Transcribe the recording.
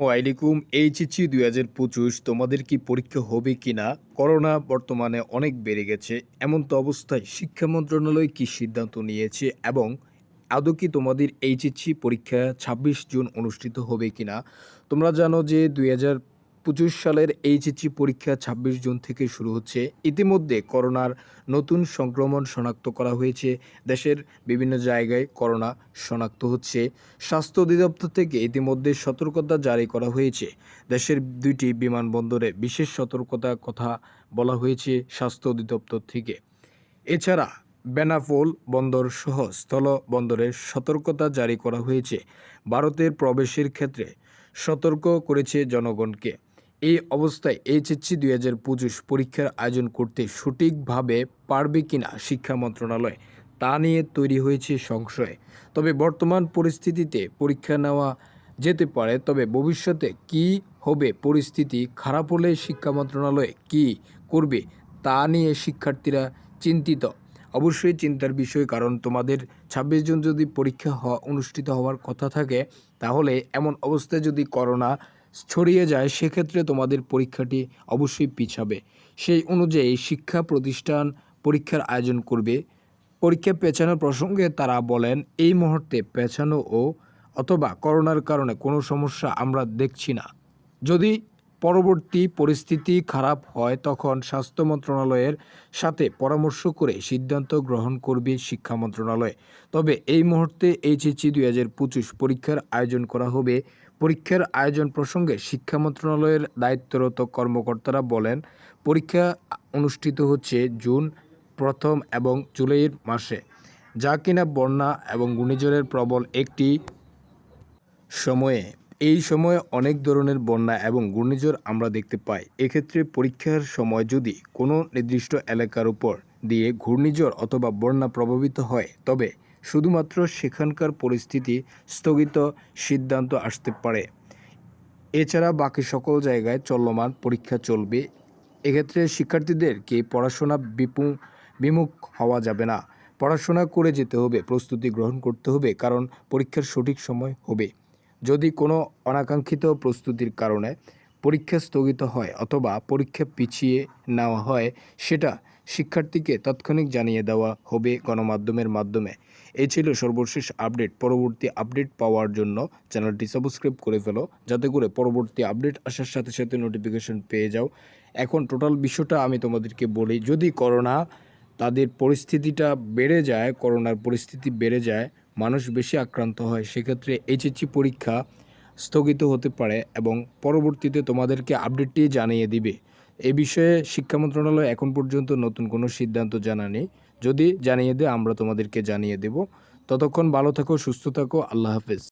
ওয়ালাইকুম এইচএসসি 2025 তোমাদের কি পরীক্ষা হবে কিনা? করোনা বর্তমানে অনেক বেড়ে গেছে। এমন তো অবস্থায় শিক্ষা মন্ত্রণালয় কি সিদ্ধান্ত নিয়েছে এবং আদৌ কি তোমাদের এইচএসসি পরীক্ষা ২৬ জুন অনুষ্ঠিত হবে কিনা? তোমরা জানো যে ২০২৫ সালের এইচএসসি পরীক্ষা ২৬ জুন থেকে শুরু হচ্ছে। ইতিমধ্যে করোনার নতুন সংক্রমণ শনাক্ত করা হয়েছে। দেশের বিভিন্ন জায়গায় করোনা শনাক্ত হচ্ছে। স্বাস্থ্য অধিদপ্তর থেকে ইতিমধ্যে সতর্কতা জারি করা হয়েছে। দেশের ২টি বিমানবন্দরে বিশেষ সতর্কতার কথা বলা হয়েছে স্বাস্থ্য অধিদপ্তর থেকে। এছাড়া বেনাপোল বন্দর সহ স্থল বন্দরে সতর্কতা জারি করা হয়েছে। ভারতের প্রবেশের ক্ষেত্রে সতর্ক করেছে জনগণকে। এই অবস্থায় এইচএসসি ২০২৫ পরীক্ষার আয়োজন করতে সঠিকভাবে পারবে কিনা শিক্ষা মন্ত্রণালয় তা নিয়ে তৈরি হয়েছে সংশয়। তবে বর্তমান পরিস্থিতিতে পরীক্ষা নেওয়া যেতে পারে, তবে ভবিষ্যতে কী হবে, পরিস্থিতি খারাপ হলে শিক্ষা মন্ত্রণালয় কী করবে তা নিয়ে শিক্ষার্থীরা চিন্তিত। অবশ্যই চিন্তার বিষয়, কারণ তোমাদের ২৬ জুন যদি পরীক্ষা অনুষ্ঠিত হওয়ার কথা থাকে, তাহলে এমন অবস্থায় যদি করোনা ছড়িয়ে যায় সেক্ষেত্রে তোমাদের পরীক্ষাটি অবশ্যই পিছাবে। সেই অনুযায়ী শিক্ষা প্রতিষ্ঠান পরীক্ষার আয়োজন করবে। পরীক্ষা পেছানোর প্রসঙ্গে তারা বলেন, এই মুহূর্তে পেছানো অথবা করোনার কারণে কোনো সমস্যা আমরা দেখছি না। যদি পরবর্তী পরিস্থিতি খারাপ হয় তখন স্বাস্থ্য মন্ত্রণালয়ের সাথে পরামর্শ করে সিদ্ধান্ত গ্রহণ করবে শিক্ষা মন্ত্রণালয়। তবে এই মুহূর্তে এইচএসসি ২০২৫ পরীক্ষার আয়োজন করা হবে। পরীক্ষার আয়োজন প্রসঙ্গে শিক্ষা মন্ত্রণালয়ের দায়িত্বরত কর্মকর্তারা বলেন, পরীক্ষা অনুষ্ঠিত হচ্ছে জুন প্রথম এবং জুলাইয়ের মাসে, যা কিনা বন্যা এবং ঘূর্ণিঝড়ের প্রবল একটি সময়ে। এই সময়ে অনেক ধরনের বন্যা এবং ঘূর্ণিঝড় আমরা দেখতে পাই। এক্ষেত্রে পরীক্ষার সময় যদি কোনো নির্দিষ্ট এলাকার উপর দিয়ে ঘূর্ণিঝড় অথবা বন্যা প্রভাবিত হয়, তবে শুধুমাত্র সেখানকার পরিস্থিতি স্থগিত সিদ্ধান্ত আসতে পারে। এছাড়া বাকি সকল জায়গায় চলমান পরীক্ষা চলবে। এক্ষেত্রে শিক্ষার্থীদেরকে পড়াশোনা বিমুখ হওয়া যাবে না। পড়াশোনা করে যেতে হবে, প্রস্তুতি গ্রহণ করতে হবে, কারণ পরীক্ষার সঠিক সময় হবে। যদি কোনো অনাকাঙ্ক্ষিত প্রস্তুতির কারণে পরীক্ষা স্থগিত হয় অথবা পরীক্ষা পিছিয়ে নেওয়া হয়, সেটা শিক্ষার্থীকে তাৎক্ষণিক জানিয়ে দেওয়া হবে গণমাধ্যমের মাধ্যমে। এই ছিল সর্বশেষ আপডেট। পরবর্তী আপডেট পাওয়ার জন্য চ্যানেলটি সাবস্ক্রাইব করে ফেলো, যাতে করে পরবর্তী আপডেট আসার সাথে সাথে নোটিফিকেশন পেয়ে যাও। এখন টোটাল বিষয়টা আমি তোমাদেরকে বলি, যদি করোনা তাদের পরিস্থিতিটা বেড়ে যায়, করোনার পরিস্থিতি বেড়ে যায়, মানুষ বেশি আক্রান্ত হয়, সেক্ষেত্রে এইচএসসি পরীক্ষা স্থগিত হতে পারে এবং পরবর্তীতে তোমাদেরকে আপডেটটি জানিয়ে দিবে। এ বিষয়ে শিক্ষা মন্ত্রণালয় এখন পর্যন্ত নতুন কোনো সিদ্ধান্ত জানায়নি। যদি জানিয়ে দেয় আমরা তোমাদেরকে জানিয়ে দেব। ততক্ষণ ভালো থাকো, সুস্থ থাকো। আল্লাহ হাফেজ।